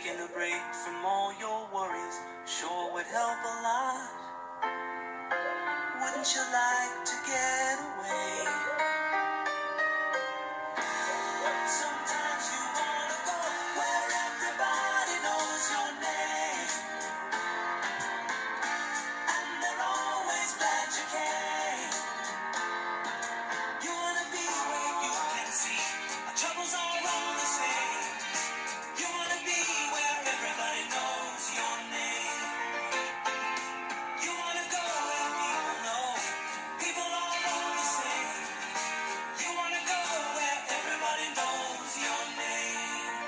Taking a break from all your worries sure would help a lot. Wouldn't you like to get away? Sometimes you wanna go where everybody knows your name, and they're always glad you came. You wanna be where you can see our troubles are all the same. You wanna be where everybody knows your name. You wanna go where people know people are all the same. You wanna go where everybody knows your name.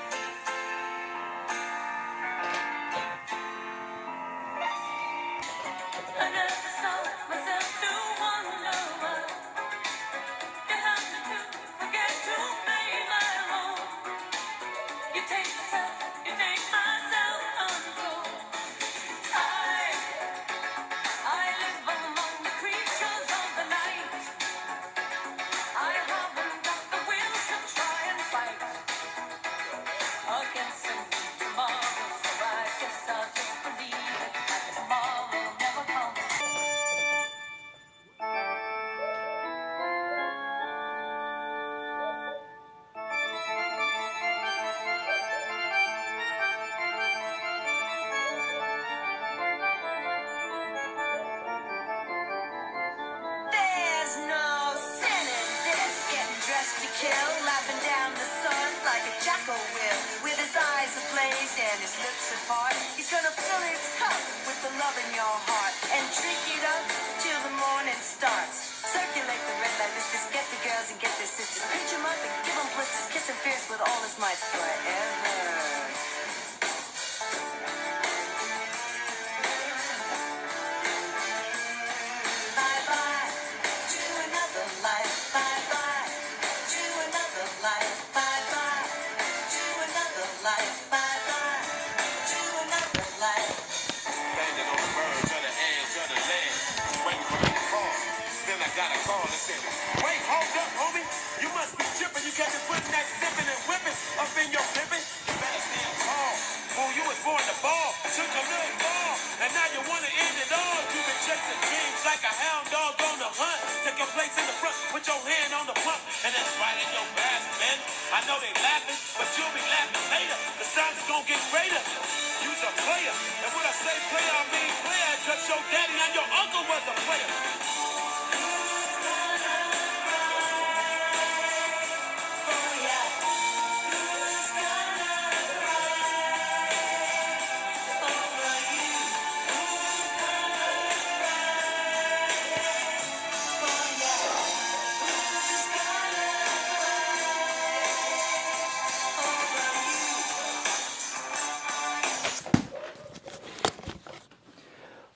I never saw myself to wonder what you have to do, forget to pay my home. You take my self-control. I live among the creatures of the night. I haven't got the will to try and fight against a new tomorrow, so I guess I'll just believe that tomorrow never comes. There's no sin in this, getting dressed to kill, laughing down the sun like a jackal will. With his eyes ablaze and his lips apart, he's gonna fill his cup with the love in your heart and drink it up till the morning starts. Circulate the red light, let's just get the girls and get their sisters. Pinch 'em up and give 'em blisters, kiss 'em fierce with all his might forever. Bye-bye to another life. Bye-bye to another life. Bye-bye to another life. Bye-bye to another life. Standing on the verge of the edge of the ledge, waiting for me to fall. Then I got a call that said, wait, hold up, homie. You must be tripping. You can't be putting that sipping and whipping up in your pippin'. You better stand tall. Fool, you was born to ball. Took a little fall. And now you want to end it all. You've been chasing dreams like a hound dog on the hunt. Take your place in the front. Put your hand on the pump. And it's right in your grasp, man. I know they laughing, but you'll be laughing later. The storm's gonna get greater. You's a player. And when I say player, I mean player. Cause your daddy and your uncle was a player.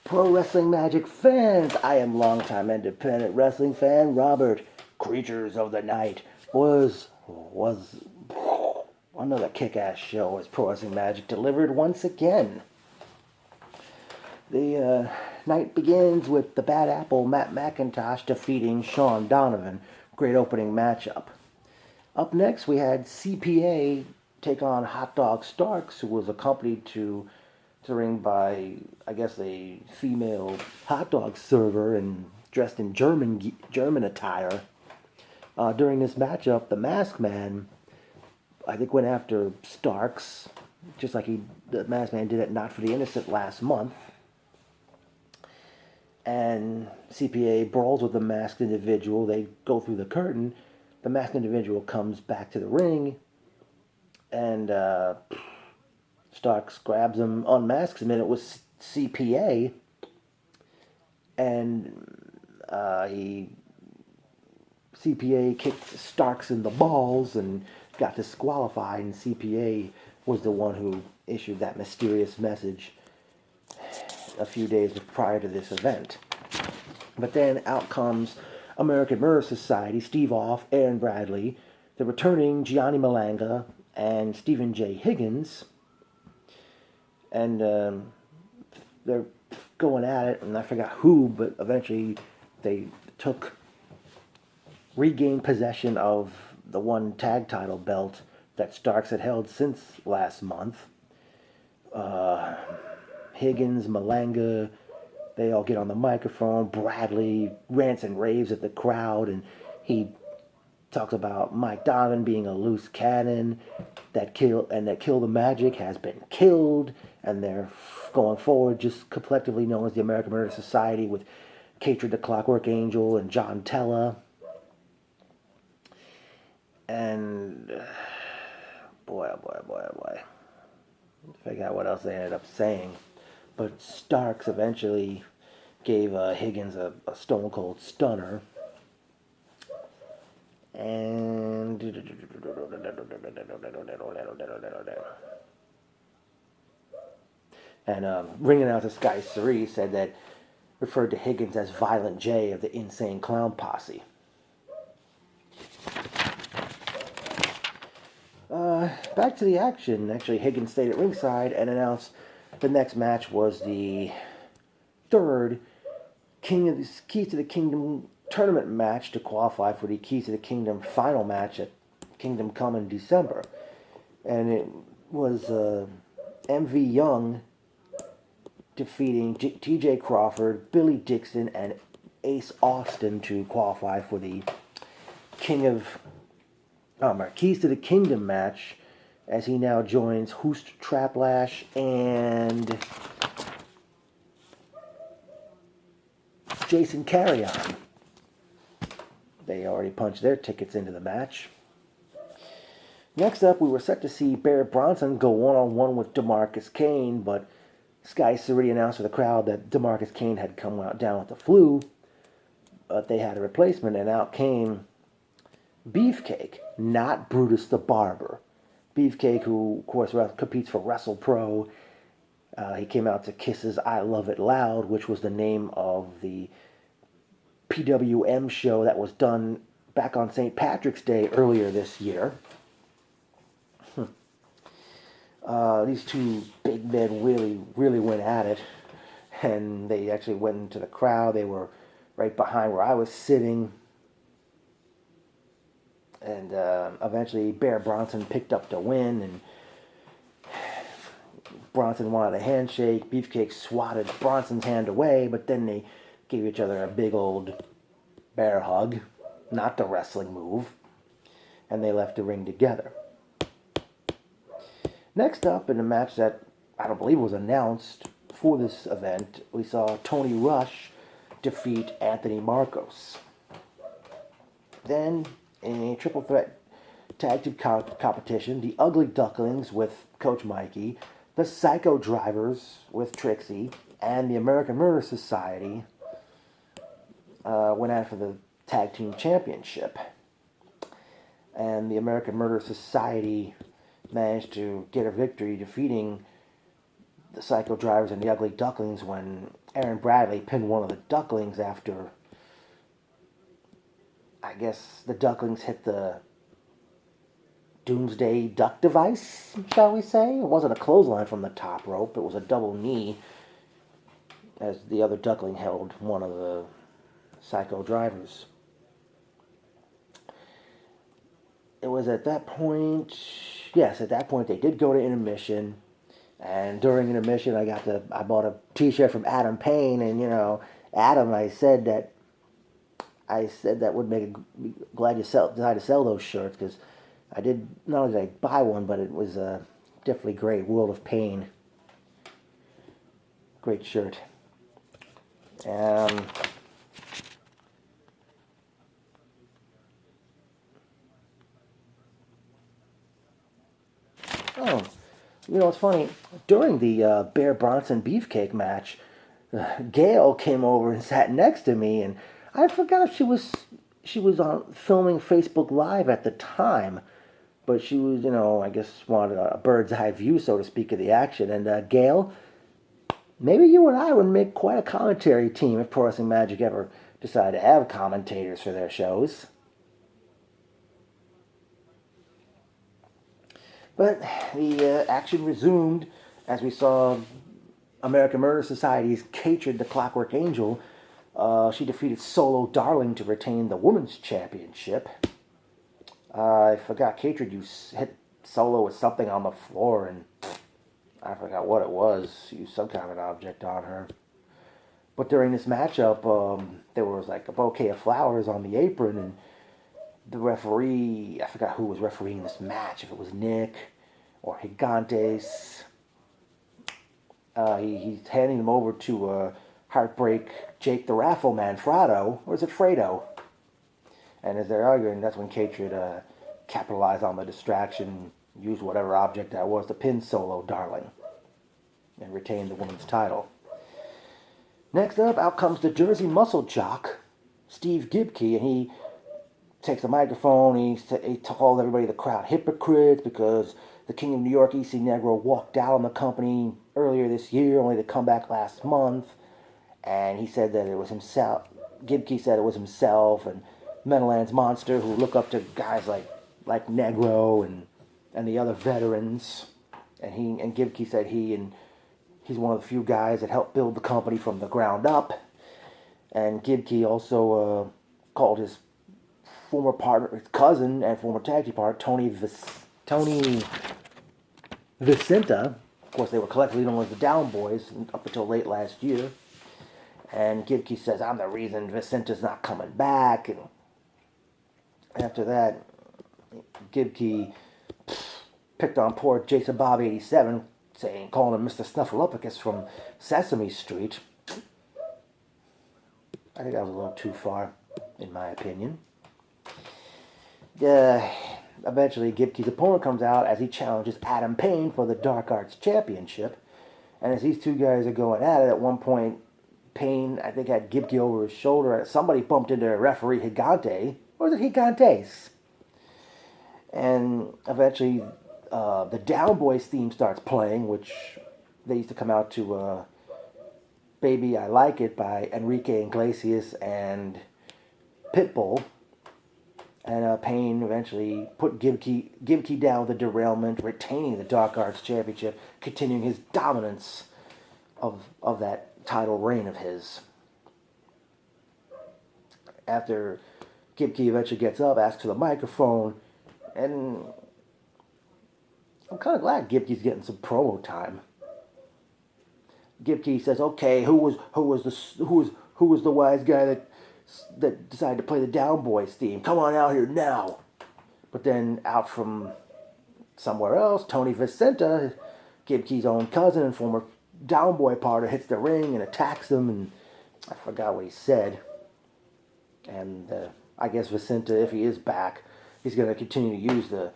Pro Wrestling Magic fans, I am longtime independent wrestling fan Robert. Creatures of the Night was another kick-ass show as Pro Wrestling Magic delivered once again. The night begins with the Bad Apple Matt McIntosh defeating Sean Donovan. Great opening matchup. Up next we had CPA take on Hot Dog Starks, who was accompanied to the ring by, I guess, a female hot dog server and dressed in German attire. During this matchup, the Masked Man, I think, went after Starks, just like the Masked Man did at Not for the Innocent last month. And CPA brawls with the masked individual. They go through the curtain. The masked individual comes back to the ring, and Starks grabs him, unmasks him, and it was CPA. And CPA kicked Starks in the balls and got disqualified, and CPA was the one who issued that mysterious message a few days prior to this event. But then out comes American Murder Society, Steve Off, Aaron Bradley, the returning Gianni Malanga, and Stephen J. Higgins. And they're going at it, and I forgot who, but eventually they regained possession of the one tag title belt that Starks had held since last month. Higgins, Malanga, they all get on the microphone. Bradley rants and raves at the crowd, and he talks about Mike Donovan being a loose cannon that kill the Magic has been killed, and they're going forward just collectively known as the American Murder Society with Catred the Clockwork Angel and John Tella. And boy, oh boy, oh boy, oh boy. I forgot what else they ended up saying. But Starks eventually gave Higgins a stone cold stunner. And ring announcer Sky Suri said that referred to Higgins as Violent J of the Insane Clown Posse. Back to the action. Actually, Higgins stayed at ringside and announced the next match was the third Keys to the Kingdom tournament match to qualify for the Keys to the Kingdom final match at Kingdom Come in December. And it was MV Young defeating TJ Crawford, Billy Dixon, and Ace Austin to qualify for the Keys to the Kingdom match, as he now joins Hoost Traplash and Jason Carrion. They already punched their tickets into the match. Next up, we were set to see Barrett Bronson go one-on-one with DeMarcus Kane, but Sky Suri announced to the crowd that DeMarcus Kane had come down with the flu, but they had a replacement, and out came Beefcake, not Brutus the Barber. Beefcake, who, of course, competes for WrestlePro. He came out to Kiss's I Love It Loud, which was the name of the PWM show that was done back on St. Patrick's Day earlier this year. These two big men really went at it, and they actually went into the crowd. They were right behind where I was sitting, and eventually Bear Bronson picked up the win, and Bronson wanted a handshake. Beefcake swatted Bronson's hand away, but then they gave each other a big old bear hug, not the wrestling move, and they left the ring together. Next up, in a match that I don't believe was announced for this event, we saw Tony Rush defeat Anthony Marcos. Then, in a triple threat tag team competition, the Ugly Ducklings with Coach Mikey, the Psycho Drivers with Trixie, and the American Murder Society went out for the tag team championship. And the American Murder Society managed to get a victory, defeating the Psycho Drivers and the Ugly Ducklings when Aaron Bradley pinned one of the Ducklings after, I guess, the Ducklings hit the Doomsday Duck device, shall we say. It wasn't a clothesline from the top rope, it was a double knee, as the other Duckling held one of the Psycho Drivers. It was at that point they did go to intermission, and during intermission I bought a t-shirt from Adam Payne, and Adam, I said that would make glad you decided to sell those shirts, because I did, not only did I buy one, but it was definitely great. World of Pain, great shirt. Oh, it's funny. During the Bear Bronson Beefcake match, Gail came over and sat next to me, and I forgot if she was on filming Facebook Live at the time, but she was, I guess wanted a bird's eye view, so to speak, of the action. And Gail, maybe you and I would make quite a commentary team if Pro Wrestling Magic ever decided to have commentators for their shows. But the action resumed as we saw American Murder Society's Catred the Clockwork Angel. She defeated Solo Darling to retain the Women's Championship. I forgot, Catred, you hit Solo with something on the floor, and I forgot what it was. Used some kind of an object on her. But during this matchup, there was like a bouquet of flowers on the apron, and the referee, I forgot who was refereeing this match, if it was Nick or Gigantes. He's handing them over to Heartbreak Jake the Raffle Man, Frado, or is it Fredo? And as they're arguing, that's when K-Trade capitalized on the distraction, used whatever object that was to pin Solo Darling, and retained the women's title. Next up, out comes the Jersey Muscle Jock, Steve Gibkey, and he takes the microphone. He calls everybody, the crowd, hypocrites because the King of New York, EC Negro, walked out on the company earlier this year, only to come back last month. And he said that it was himself. Gibkey said it was himself and Meadowlands Monster who look up to guys like Negro and the other veterans. And Gibkey said he's one of the few guys that helped build the company from the ground up. And Gibkey also called his former partner, his cousin and former tag team partner, Tony Vicenta. Of course, they were collectively known as the Down Boys up until late last year. And Gibkey says, I'm the reason Vicenta's not coming back. And after that, Gibkey picked on poor Jason Bob 87, calling him Mr. Snuffleupagus from Sesame Street. I think that was a little too far, in my opinion. Eventually, Gibkey's opponent comes out as he challenges Adam Payne for the Dark Arts Championship. And as these two guys are going at it, at one point, Payne, I think, had Gibkey over his shoulder. Somebody bumped into referee Gigante. Or was it Gigantes? And eventually, the Down Boys theme starts playing, which they used to come out to Baby I Like It by Enrique Iglesias and Pitbull. And Payne eventually put Gibkey down with a derailment, retaining the Dark Arts Championship, continuing his dominance of that title reign of his. After Gibkey eventually gets up, asks for the microphone, and I'm kind of glad Gibkey's getting some promo time. Gibkey says, "Okay, who was the wise guy that decided to play the Down Boys theme? Come on out here now." But then out from somewhere else, Tony Vicenta, Gibkey's own cousin and former Down Boy partner, hits the ring and attacks him, and I forgot what he said. And I guess Vicenta, if he is back, he's going to continue to use the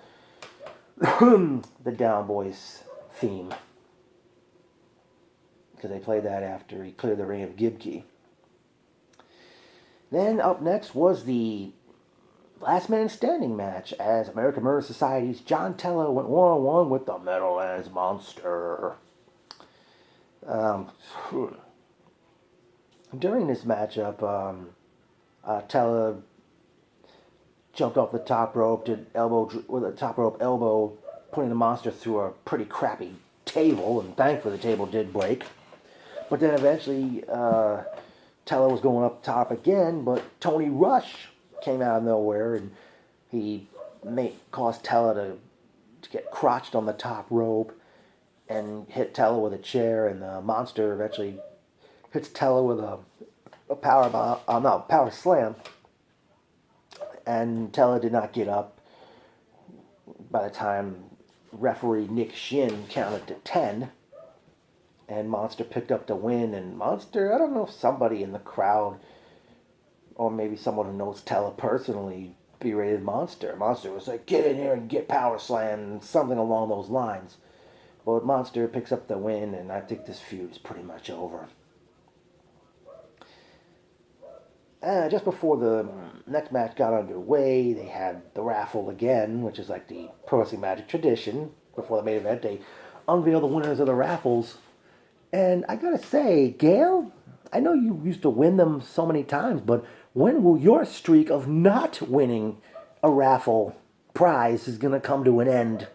the Down Boys theme, because they played that after he cleared the ring of Gibkey. Then up next was the last man standing match, as American Murder Society's John Tello went one-on-one with the Meadowlands Monster. During this matchup, Tello jumped off the top rope, did with a top rope elbow, putting the Monster through a pretty crappy table, and thankfully the table did break. But then eventually, Tello was going up top again, but Tony Rush came out of nowhere, and he caused Tello to get crotched on the top rope and hit Tello with a chair, and the Monster eventually hits Tello with a power slam, and Tello did not get up by the time referee Nick Shin counted to 10. And Monster picked up the win. And Monster, I don't know if somebody in the crowd, or maybe someone who knows Tello personally, berated Monster. Monster was like, "Get in here and get power slammed," something along those lines. But Monster picks up the win, and I think this feud is pretty much over. Just before the next match got underway, they had the raffle again, which is like the Pro Wrestling Magic tradition. Before the main event, they unveil the winners of the raffles. And I gotta say, Gail, I know you used to win them so many times, but when will your streak of not winning a raffle prize is gonna come to an end?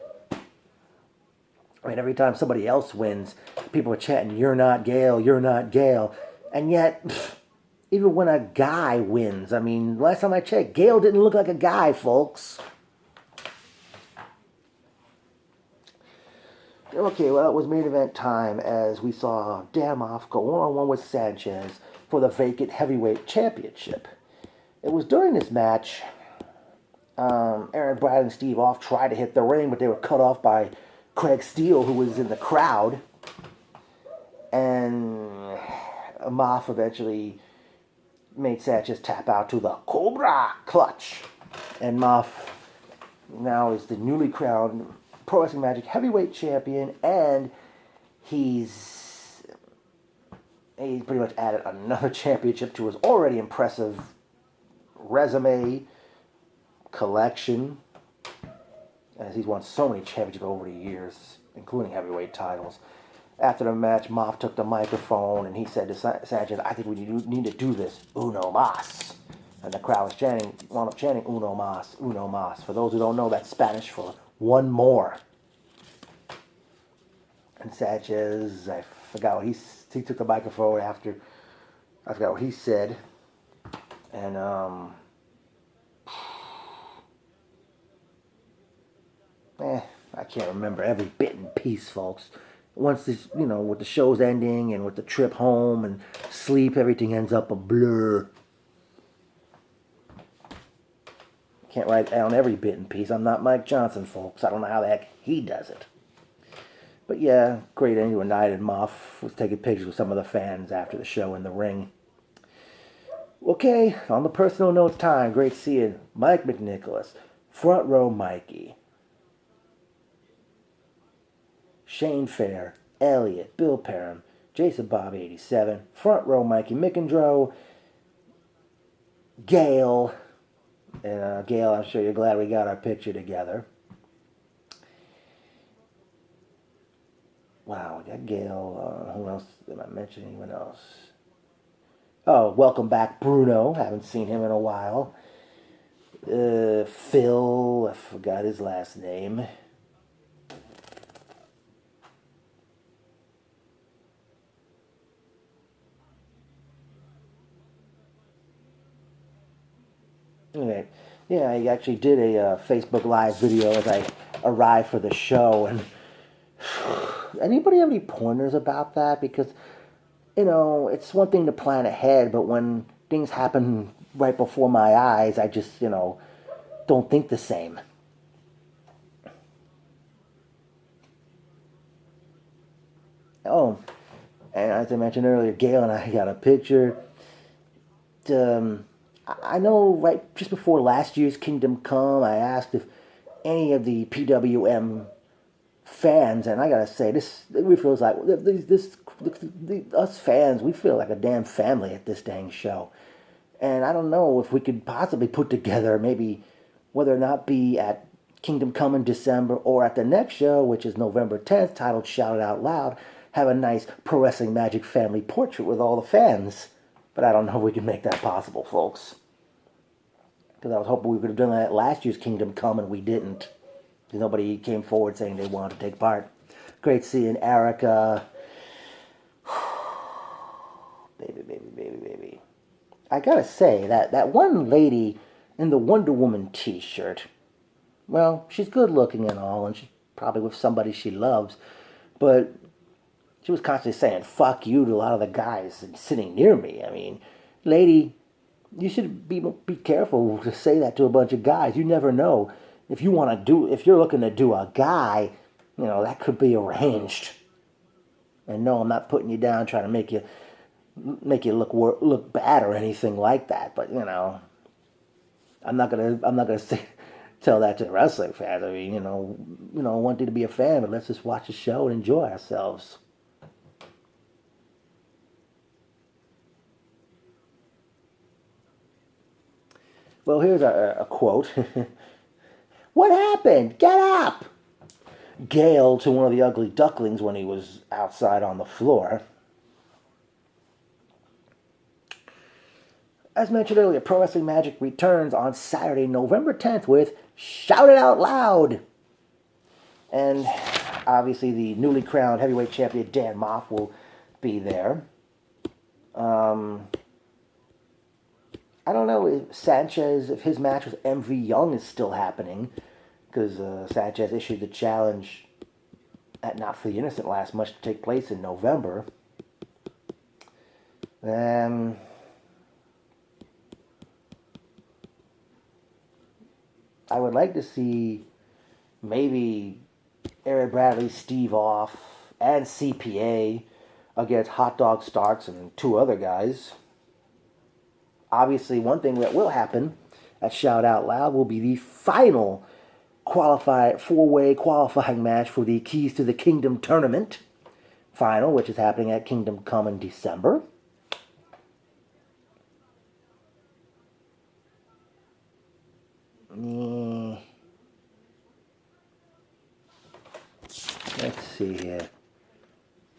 I mean, every time somebody else wins, people are chanting, "You're not Gail, you're not Gail." And yet, even when a guy wins, I mean, last time I checked, Gail didn't look like a guy, folks. Okay, well, it was main event time as we saw Damoff go one-on-one with Sanchez for the vacant heavyweight championship. It was during this match, Aaron, Brad, and Steve Off tried to hit the ring, but they were cut off by Craig Steele, who was in the crowd. And Moff eventually made Sanchez tap out to the Cobra Clutch. And Moff now is the newly crowned Pro Wrestling Magic Heavyweight Champion, and he's pretty much added another championship to his already impressive resume collection, as he's won so many championships over the years, including heavyweight titles. After the match, Moff took the microphone and he said to Sanchez, "I think we need to do this, uno mas." And the crowd was wound up chanting, "Uno mas, uno mas." For those who don't know, that's Spanish for one more. And Sanchez, I forgot what he took the microphone after, I forgot what he said. And, I can't remember every bit and piece, folks. Once this, with the show's ending and with the trip home and sleep, everything ends up a blur. Can't write down every bit and piece. I'm not Mike Johnson, folks. I don't know how the heck he does it. But yeah, great ending to a night, and Moff was taking pictures with some of the fans after the show in the ring. Okay, on the personal notes time, great seeing Mike McNicholas, Front Row Mikey, Shane Fair, Elliot, Bill Parham, Jason Bob 87, Front Row Mikey McIndro, Gail. And Gail, I'm sure you're glad we got our picture together. Wow, we got Gail. Who else did I mention? Anyone else? Oh, welcome back, Bruno. Haven't seen him in a while. Phil, I forgot his last name. Okay. Yeah, I actually did a Facebook Live video as I arrived for the show. And anybody have any pointers about that? Because, it's one thing to plan ahead, but when things happen right before my eyes, I just, don't think the same. Oh, and as I mentioned earlier, Gail and I got a picture. I know right just before last year's Kingdom Come, I asked if any of the PWM fans, and I gotta say, we feel like us fans, we feel like a damn family at this dang show. And I don't know if we could possibly put together maybe whether or not be at Kingdom Come in December or at the next show, which is November 10th, titled Shout It Out Loud, have a nice Pro Wrestling Magic family portrait with all the fans. But I don't know if we can make that possible, folks. Because I was hoping we could have done that at last year's Kingdom Come, and we didn't. Because nobody came forward saying they wanted to take part. Great seeing Erica. Baby, baby, baby, baby. I gotta say, that one lady in the Wonder Woman t-shirt, well, she's good looking and all, and she's probably with somebody she loves, but she was constantly saying, "fuck you" to a lot of the guys sitting near me. I mean, lady, you should be careful to say that to a bunch of guys. You never know. If you're looking to do a guy, that could be arranged. And no, I'm not putting you down trying to make you look bad or anything like that. But I'm not gonna tell that to the wrestling fans. I mean, I want you to be a fan, but let's just watch the show and enjoy ourselves. Well, here's a quote. "What happened? Get up!" Gail to one of the ugly ducklings when he was outside on the floor. As mentioned earlier, Pro Wrestling Magic returns on Saturday, November 10th with Shout It Out Loud. And obviously the newly crowned heavyweight champion Dan Moff will be there. I don't know if his match with MV Young is still happening, because Sanchez issued the challenge at Not for the Innocent last much to take place in November. Um, I would like to see maybe Eric Bradley, Steve Off, and CPA against Hot Dog Starks and two other guys. Obviously, one thing that will happen at Shout Out Loud will be the final four-way qualifying match for the Keys to the Kingdom tournament final, which is happening at Kingdom Come in December. Let's see here.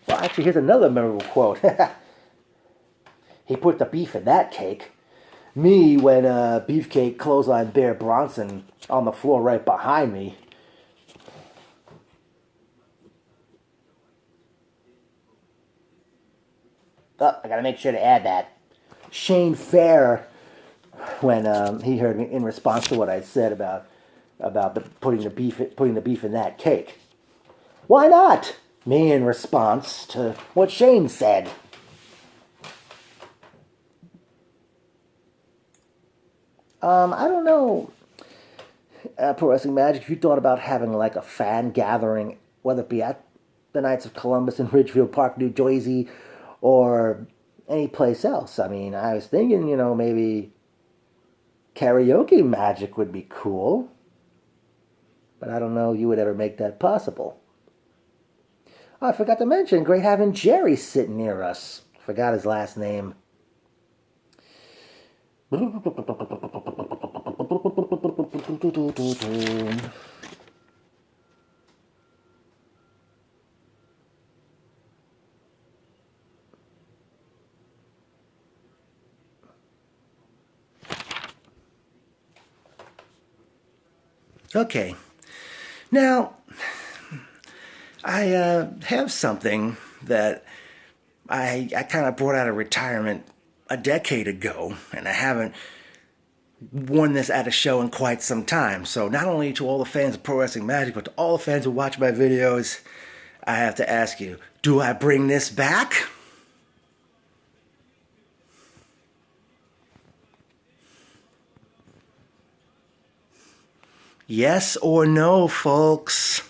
Well, actually, here's another memorable quote. He put the beef in that cake. Me when Beefcake clotheslined Bear Bronson on the floor right behind me. Oh, I gotta make sure to add that. Shane Fair, when he heard me in response to what I said about putting the beef in that cake. Why not? Me in response to what Shane said. I don't know, Pro Wrestling Magic, if you thought about having like a fan gathering, whether it be at the Knights of Columbus in Ridgefield Park, New Jersey, or any place else. I mean, I was thinking, maybe karaoke magic would be cool, but I don't know if you would ever make that possible. Oh, I forgot to mention, great having Jerry sitting near us. Forgot his last name. Okay. Now, I have something that I kind of brought out of retirement a decade ago, and I haven't worn this at a show in quite some time. So not only to all the fans of Pro Wrestling Magic, but to all the fans who watch my videos, I have to ask you, do I bring this back? Yes or no, folks?